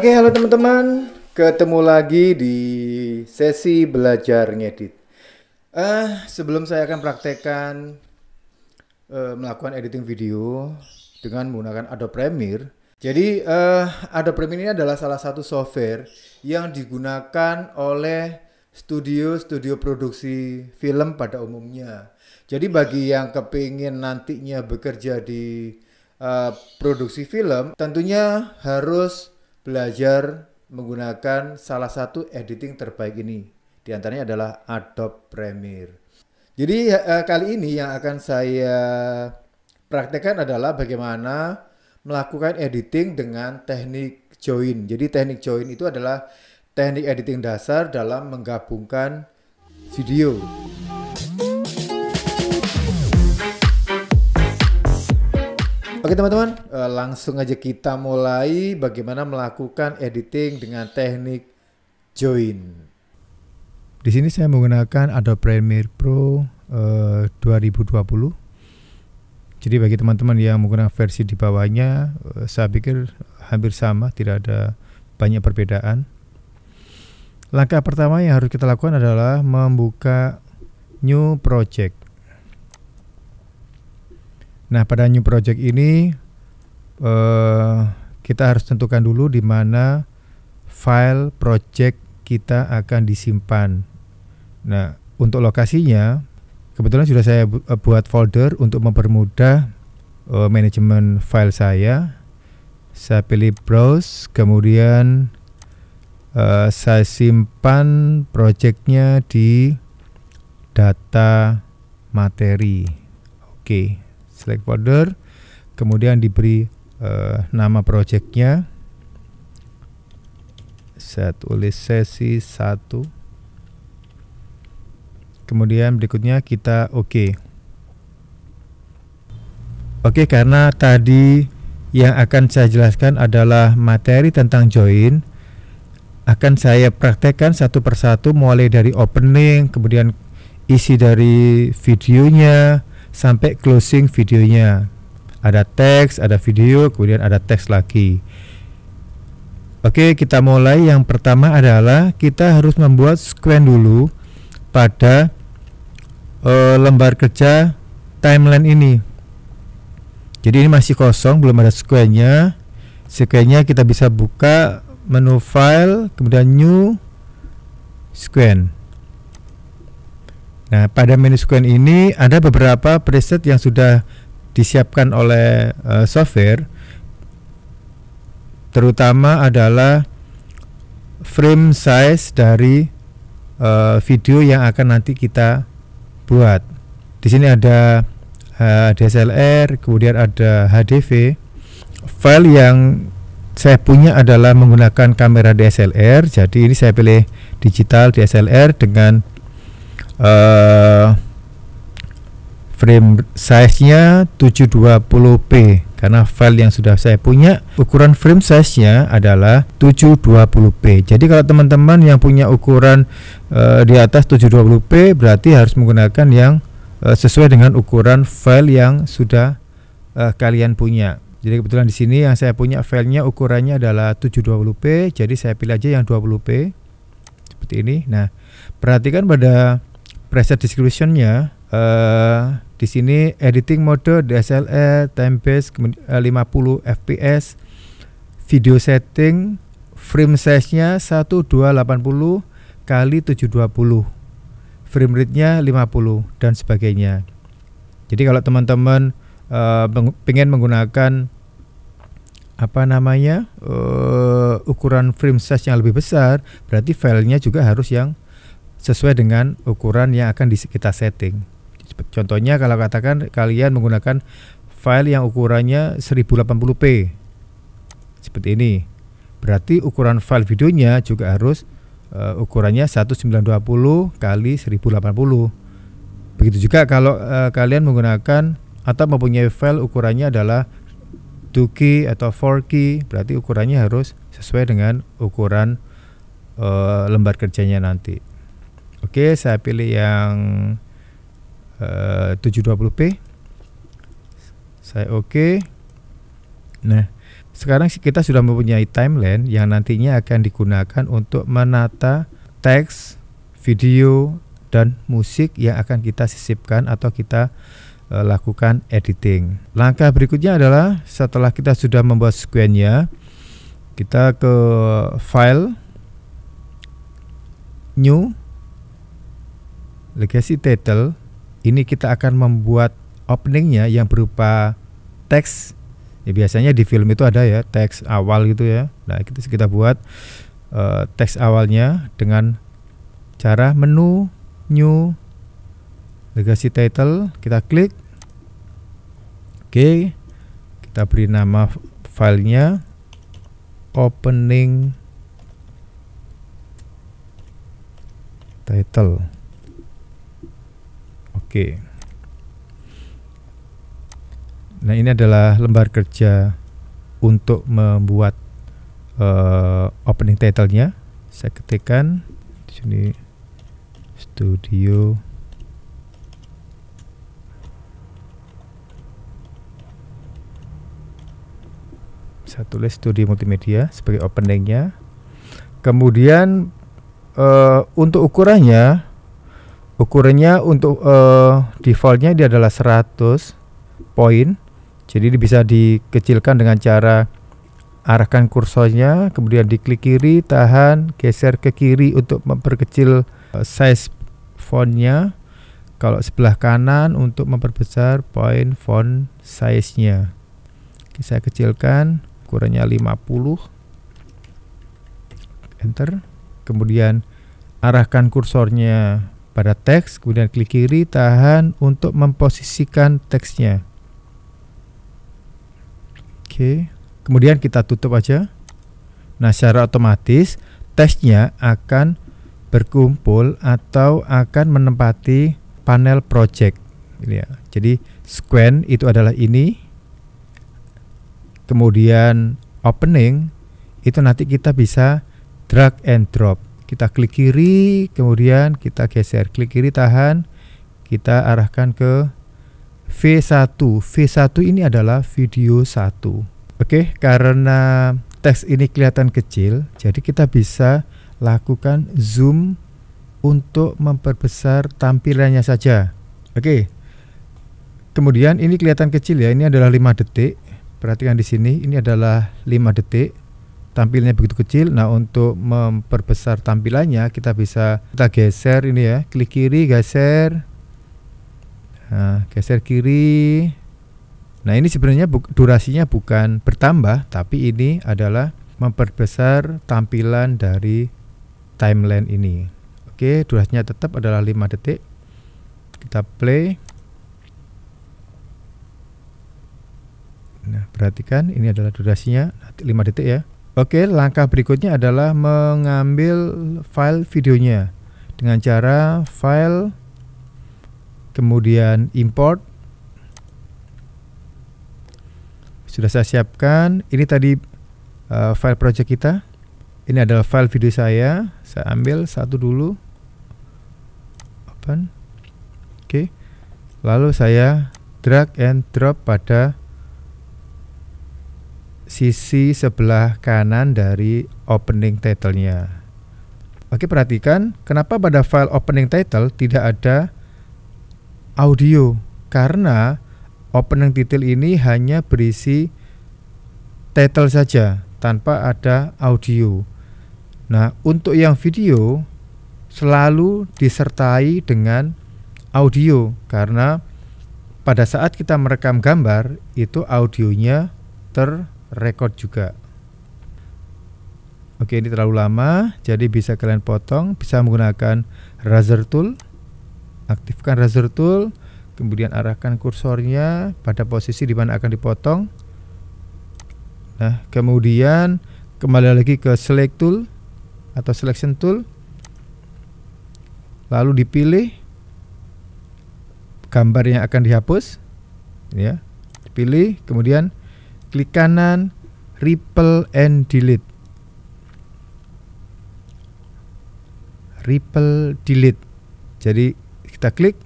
Oke, halo teman-teman. Ketemu lagi di sesi belajar ngedit. Sebelum saya akan praktekkan melakukan editing video dengan menggunakan Adobe Premiere. Jadi Adobe Premiere ini adalah salah satu software yang digunakan oleh studio produksi film pada umumnya. Jadi bagi yang kepingin nantinya bekerja di produksi film, tentunya harus belajar menggunakan salah satu editing terbaik ini. Di antaranya adalah Adobe Premiere. Jadi kali ini yang akan saya praktekkan adalah bagaimana melakukan editing dengan teknik join. Jadi teknik join itu adalah teknik editing dasar dalam menggabungkan video. Oke teman-teman, langsung aja kita mulai bagaimana melakukan editing dengan teknik join. Di sini saya menggunakan Adobe Premiere Pro 2020. Jadi bagi teman-teman yang menggunakan versi di bawahnya, saya pikir hampir sama, tidak ada banyak perbedaan. Langkah pertama yang harus kita lakukan adalah membuka new project. Nah, pada new project ini kita harus tentukan dulu di mana file project kita akan disimpan. Nah, untuk lokasinya kebetulan sudah saya buat folder untuk mempermudah manajemen file saya. Saya pilih browse, kemudian saya simpan projectnya di data materi. Oke. Select folder, kemudian diberi nama projectnya. Saya tulis sesi 1. Kemudian berikutnya kita oke. Oke, karena tadi yang akan saya jelaskan adalah materi tentang join, akan saya praktekkan satu persatu mulai dari opening, kemudian isi dari videonya, sampai closing videonya. Ada teks, ada video, kemudian ada teks lagi. Oke, kita mulai. Yang pertama adalah kita harus membuat scan dulu pada lembar kerja timeline ini. Jadi ini masih kosong, belum ada scan-nya. Scan-nya kita bisa buka menu file, kemudian new scan. Nah, pada menu scan ini ada beberapa preset yang sudah disiapkan oleh software, terutama adalah frame size dari video yang akan nanti kita buat. Di sini ada DSLR, kemudian ada HDV. File yang saya punya adalah menggunakan kamera DSLR, jadi ini saya pilih digital DSLR dengan frame size-nya 720p. Karena file yang sudah saya punya, ukuran frame size-nya adalah 720p. Jadi kalau teman-teman yang punya ukuran di atas 720p, berarti harus menggunakan yang sesuai dengan ukuran file yang sudah kalian punya. Jadi kebetulan di sini yang saya punya filenya ukurannya adalah 720p, jadi saya pilih aja yang 20p seperti ini. Nah, perhatikan pada preset description-nya, di sini editing mode DSLR, time base 50 fps, video setting, frame size-nya 1280 kali 720, frame rate-nya 50 dan sebagainya. Jadi kalau teman-teman pengen menggunakan ukuran frame size yang lebih besar, berarti filenya juga harus yang sesuai dengan ukuran yang akan kita setting. Contohnya kalau katakan kalian menggunakan file yang ukurannya 1080p seperti ini, berarti ukuran file videonya juga harus ukurannya 1920 kali 1080. Begitu juga kalau kalian menggunakan atau mempunyai file ukurannya adalah 2K atau 4K, berarti ukurannya harus sesuai dengan ukuran lembar kerjanya nanti. Oke, saya pilih yang 720p. Saya oke. Nah, Sekarang kita sudah mempunyai timeline yang nantinya akan digunakan untuk menata teks, video, dan musik yang akan kita sisipkan atau kita lakukan editing. Langkah berikutnya adalah setelah kita sudah membuat sequence-nya, kita ke file, new, legacy title. Ini kita akan membuat openingnya yang berupa teks. Ya, biasanya di film itu ada ya teks awal gitu ya. Nah, kita buat teks awalnya dengan cara menu, new, legacy title, kita klik. Oke, kita beri nama filenya opening title. Oke. Nah, ini adalah lembar kerja untuk membuat opening title-nya. Saya ketikkan di sini studio. Saya tulis studio multimedia sebagai openingnya. Kemudian untuk ukurannya untuk defaultnya dia adalah 100 poin. Jadi ini bisa dikecilkan dengan cara arahkan kursornya, kemudian diklik kiri, tahan, geser ke kiri untuk memperkecil size fontnya. Kalau sebelah kanan untuk memperbesar poin font size-nya. Oke, saya kecilkan, ukurannya 50. Enter. Kemudian arahkan kursornya pada teks, kemudian klik kiri, tahan untuk memposisikan teksnya. Oke, kemudian kita tutup aja. Nah, secara otomatis teksnya akan berkumpul atau akan menempati panel project. Ini ya. Jadi sequence itu adalah ini. Kemudian opening itu nanti kita bisa drag and drop. Kita klik kiri, kemudian kita geser, klik kiri, tahan, kita arahkan ke V1. V1 ini adalah video 1. Oke, karena teks ini kelihatan kecil, jadi kita bisa lakukan zoom untuk memperbesar tampilannya saja. Oke. Kemudian ini kelihatan kecil ya, ini adalah 5 detik. Perhatikan di sini, ini adalah 5 detik. Tampilnya begitu kecil. Nah, untuk memperbesar tampilannya kita geser ini ya, klik kiri, geser. Nah, geser kiri. Nah, ini sebenarnya durasinya bukan bertambah, tapi ini adalah memperbesar tampilan dari timeline ini. Oke, durasinya tetap adalah 5 detik. Kita play. Nah, perhatikan ini adalah durasinya 5 detik ya. Oke, langkah berikutnya adalah mengambil file videonya dengan cara file, kemudian import. Sudah saya siapkan. Ini tadi file project kita. Ini adalah file video saya. Saya ambil satu dulu. Open. Oke. Lalu saya drag and drop pada sisi sebelah kanan dari opening title-nya. Oke, perhatikan kenapa pada file opening title tidak ada audio, karena opening title ini hanya berisi title saja tanpa ada audio. Nah, untuk yang video selalu disertai dengan audio, karena pada saat kita merekam gambar itu audionya terrekod juga. Oke, ini terlalu lama, jadi bisa kalian potong, bisa menggunakan razor tool. Aktifkan razor tool, kemudian arahkan kursornya pada posisi di mana akan dipotong. Nah, kemudian kembali lagi ke select tool atau selection tool. Lalu dipilih gambar yang akan dihapus. Ya, dipilih, kemudian klik kanan, ripple and delete. Ripple delete. Jadi kita klik.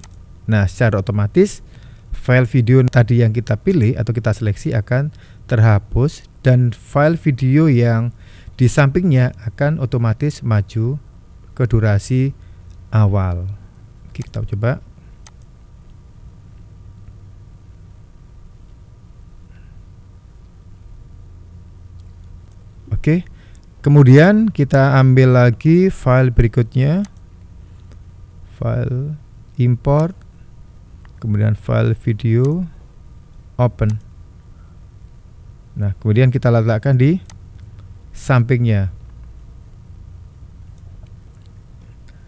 Nah, secara otomatis file video tadi yang kita pilih atau kita seleksi akan terhapus dan file video yang di sampingnya akan otomatis maju ke durasi awal. Oke, kita coba. Oke, kemudian kita ambil lagi file berikutnya, file import, kemudian file video, open. Nah, kemudian kita letakkan di sampingnya.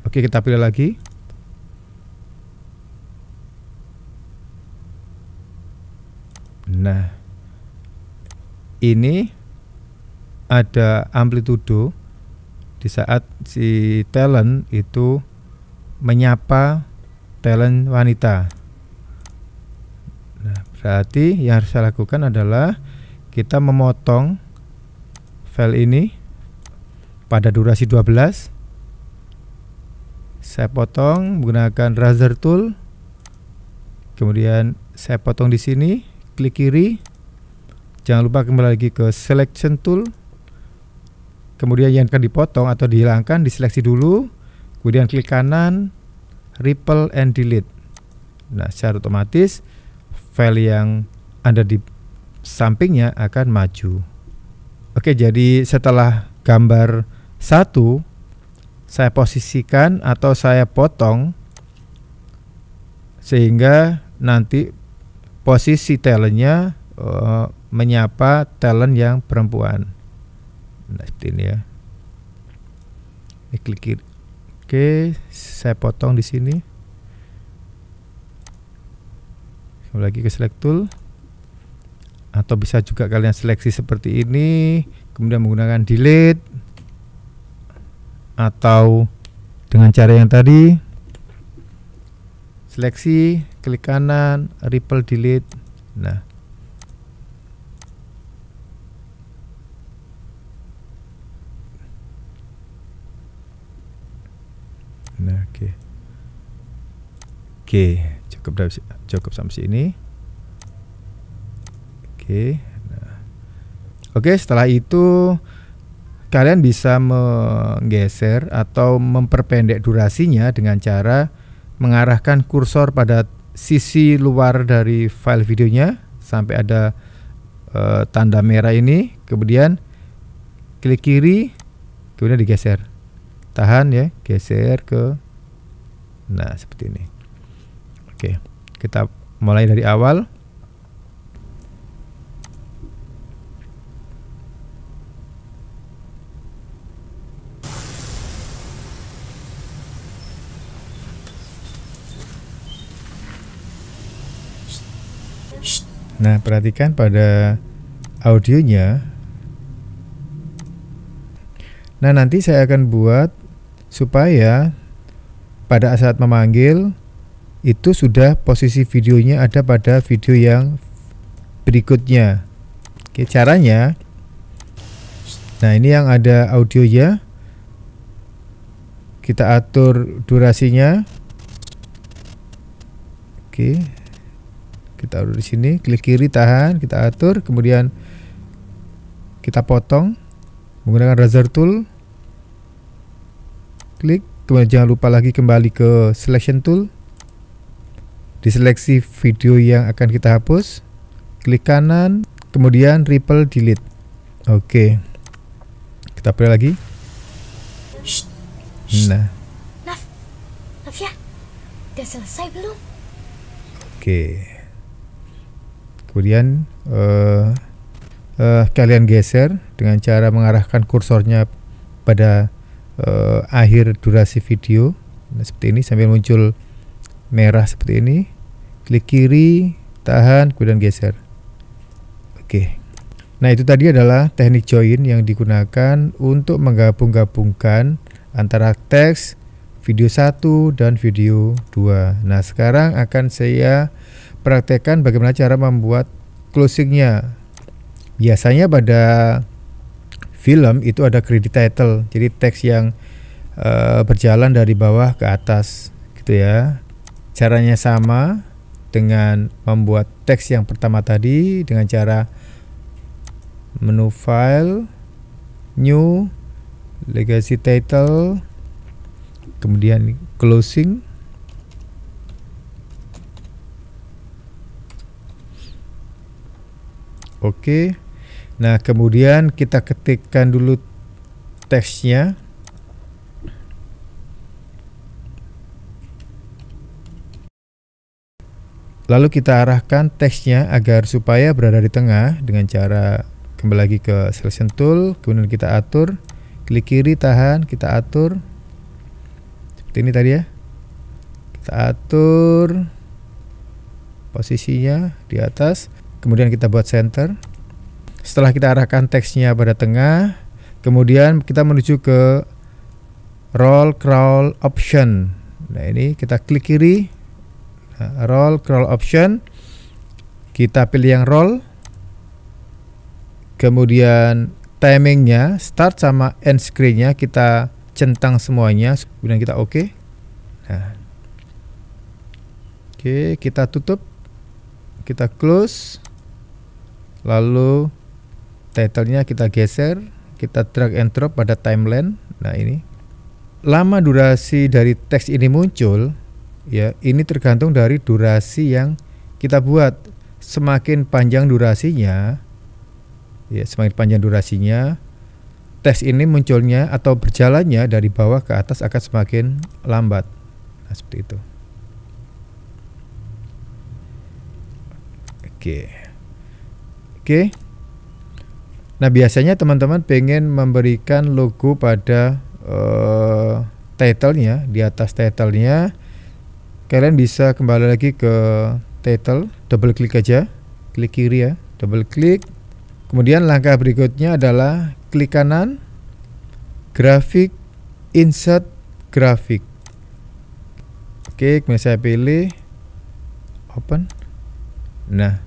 Oke, kita pilih lagi. Nah, ini ada amplitudo di saat si talent itu menyapa talent wanita. Nah, berarti yang harus saya lakukan adalah kita memotong file ini pada durasi 12. Saya potong menggunakan razor tool. Kemudian saya potong di sini, klik kiri. Jangan lupa kembali lagi ke selection tool. Kemudian yang akan dipotong atau dihilangkan diseleksi dulu, kemudian klik kanan, ripple and delete. Nah, secara otomatis file yang ada di sampingnya akan maju. Oke, jadi setelah gambar 1 saya posisikan atau saya potong sehingga nanti posisi talentnya menyapa talent yang perempuan. Nah, seperti ini ya. Ini klik kiri. Oke, saya potong di sini. Kembali lagi ke select tool. Atau bisa juga kalian seleksi seperti ini, kemudian menggunakan delete, atau dengan cara yang tadi, seleksi, klik kanan, ripple, delete. Nah, oke, cukup sampai sini. Oke, setelah itu kalian bisa menggeser atau memperpendek durasinya dengan cara mengarahkan kursor pada sisi luar dari file videonya sampai ada tanda merah ini, kemudian klik kiri, kemudian digeser. Tahan ya, geser ke, nah seperti ini. Oke, kita mulai dari awal. Nah, perhatikan pada audionya. Nah, nanti saya akan buat supaya pada saat memanggil itu sudah posisi videonya ada pada video yang berikutnya. Oke, caranya. Nah, ini yang ada audionya. Kita atur durasinya. Oke. Kita atur di sini, klik kiri, tahan, kita atur, kemudian kita potong menggunakan razor tool. Klik, kemudian jangan lupa lagi kembali ke selection tool. Diseleksi video yang akan kita hapus. Klik kanan, kemudian ripple, delete. Oke. Kita pilih lagi. Nah. Nafia, udah selesai belum? Oke. Kemudian kalian geser dengan cara mengarahkan kursornya pada akhir durasi video. Nah, seperti ini sambil muncul merah seperti ini. Klik kiri, tahan, kemudian geser. Oke. Nah, itu tadi adalah teknik join yang digunakan untuk menggabung-gabungkan antara teks video 1 dan video 2. Nah, sekarang akan saya praktekkan bagaimana cara membuat closingnya. Biasanya pada film itu ada credit title, jadi teks yang berjalan dari bawah ke atas gitu ya. Caranya sama dengan membuat teks yang pertama tadi dengan cara menu file, new, legacy title, kemudian closing. Oke. Nah, kemudian kita ketikkan dulu teksnya. Lalu kita arahkan teksnya agar supaya berada di tengah dengan cara kembali lagi ke selection tool, kemudian kita atur, klik kiri tahan, kita atur seperti ini tadi ya. Kita atur posisinya di atas, kemudian kita buat center. Setelah kita arahkan teksnya pada tengah, kemudian kita menuju ke roll crawl option. Nah, ini kita klik kiri. Nah, roll crawl option, kita pilih yang roll, kemudian timingnya start sama end screen-nya kita centang semuanya, kemudian kita oke. Nah, oke, kita tutup, kita close, lalu title-nya kita geser, kita drag and drop pada timeline. Nah, ini lama durasi dari teks ini muncul. Ya, ini tergantung dari durasi yang kita buat. Semakin panjang durasinya, ya, semakin panjang durasinya, teks ini munculnya atau berjalannya dari bawah ke atas akan semakin lambat. Nah, seperti itu. Oke. Nah, biasanya teman-teman pengen memberikan logo pada title-nya, di atas title-nya. Kalian bisa kembali lagi ke title, double klik aja, klik kiri ya, double klik. Kemudian langkah berikutnya adalah klik kanan, grafik, insert grafik. Oke, kemudian saya pilih open. Nah,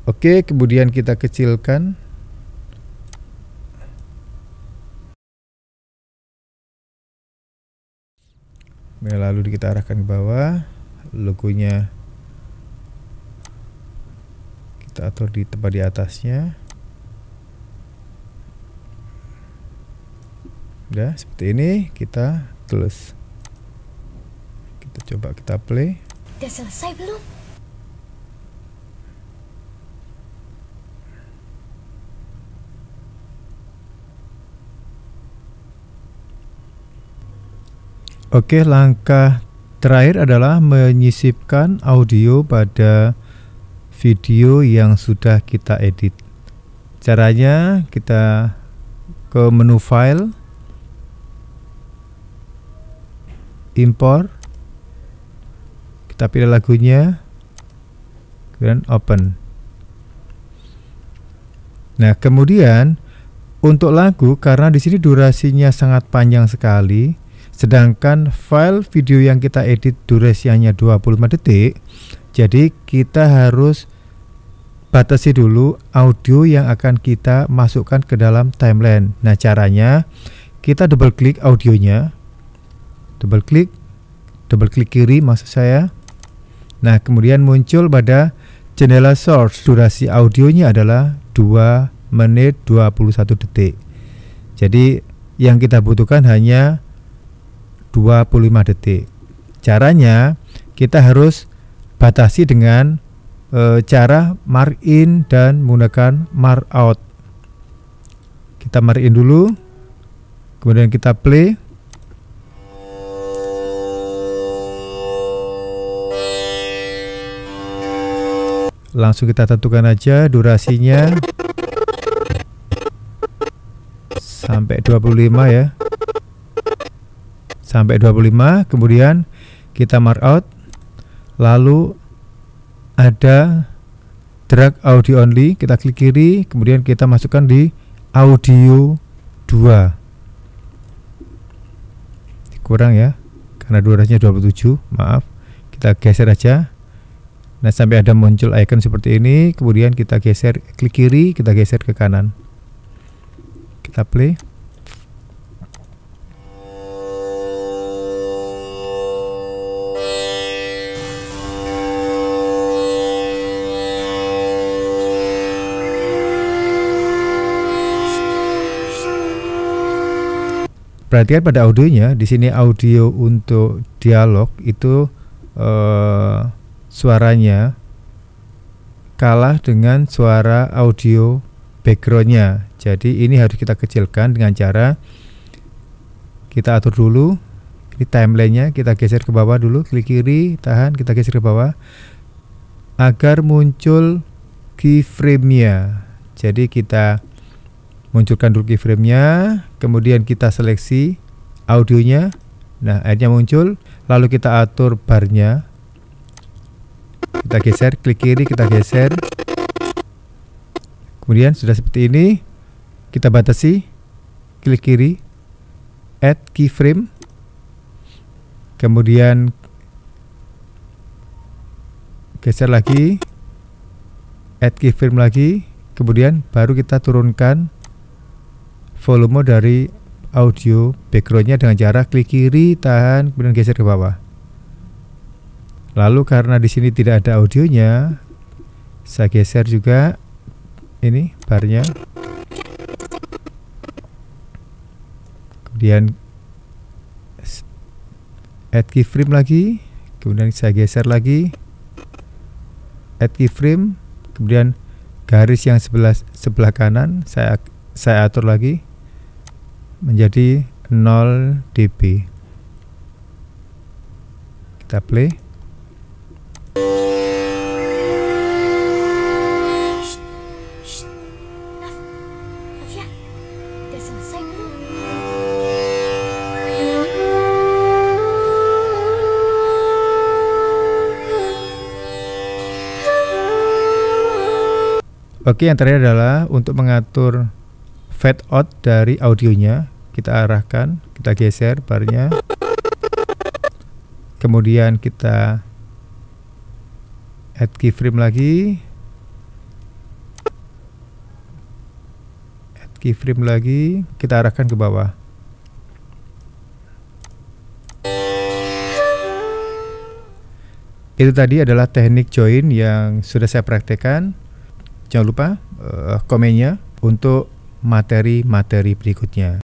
oke, kemudian kita kecilkan. Lalu kita arahkan ke bawah, logonya kita atur di tempat di atasnya. Udah seperti ini, kita close. Kita coba kita play. Udah selesai belum? Oke, langkah terakhir adalah menyisipkan audio pada video yang sudah kita edit. Caranya kita ke menu file, import, kita pilih lagunya, kemudian open. Nah, kemudian untuk lagu, karena di sini durasinya sangat panjang sekali, sedangkan file video yang kita edit durasinya 25 detik, jadi kita harus batasi dulu audio yang akan kita masukkan ke dalam timeline. Nah, caranya kita double klik audionya, double klik kiri maksud saya. Nah, kemudian muncul pada jendela source, durasi audionya adalah 2 menit 21 detik. Jadi yang kita butuhkan hanya 25 detik. Caranya kita harus batasi dengan cara mark in dan menggunakan mark out. Kita mark in dulu, kemudian kita play. Langsung kita tentukan aja durasinya sampai 25 ya. Sampai 25, kemudian kita mark out, lalu ada drag audio only, kita klik kiri, kemudian kita masukkan di audio 2. Kurang ya, karena durasinya 27, maaf, kita geser aja. Nah, sampai ada muncul icon seperti ini, kemudian kita geser, klik kiri, kita geser ke kanan, kita play. Perhatikan pada audionya, di sini audio untuk dialog itu suaranya kalah dengan suara audio backgroundnya. Jadi ini harus kita kecilkan dengan cara kita atur dulu. Ini timelinenya kita geser ke bawah dulu, klik kiri, tahan, kita geser ke bawah agar muncul keyframe-nya. Jadi kita munculkan dulu keyframe-nya, kemudian kita seleksi audionya. Nah, akhirnya muncul, lalu kita atur barnya. Kita geser, klik kiri, kita geser. Kemudian sudah seperti ini, kita batasi, klik kiri, add keyframe. Kemudian geser lagi, add keyframe lagi, kemudian baru kita turunkan volume dari audio backgroundnya dengan cara klik kiri, tahan, kemudian geser ke bawah. Lalu karena di sini tidak ada audionya, saya geser juga ini barnya. Kemudian add keyframe lagi, kemudian saya geser lagi, add keyframe, kemudian garis yang sebelah kanan saya atur lagi menjadi 0 dB. Kita play. Nafia, udah selesai belum? Oke, yang terakhir adalah untuk mengatur fade out dari audionya. Kita arahkan, kita geser barnya. Kemudian kita add keyframe lagi. Add keyframe lagi, kita arahkan ke bawah. Itu tadi adalah teknik join yang sudah saya praktekkan. Jangan lupa komennya untuk materi-materi berikutnya.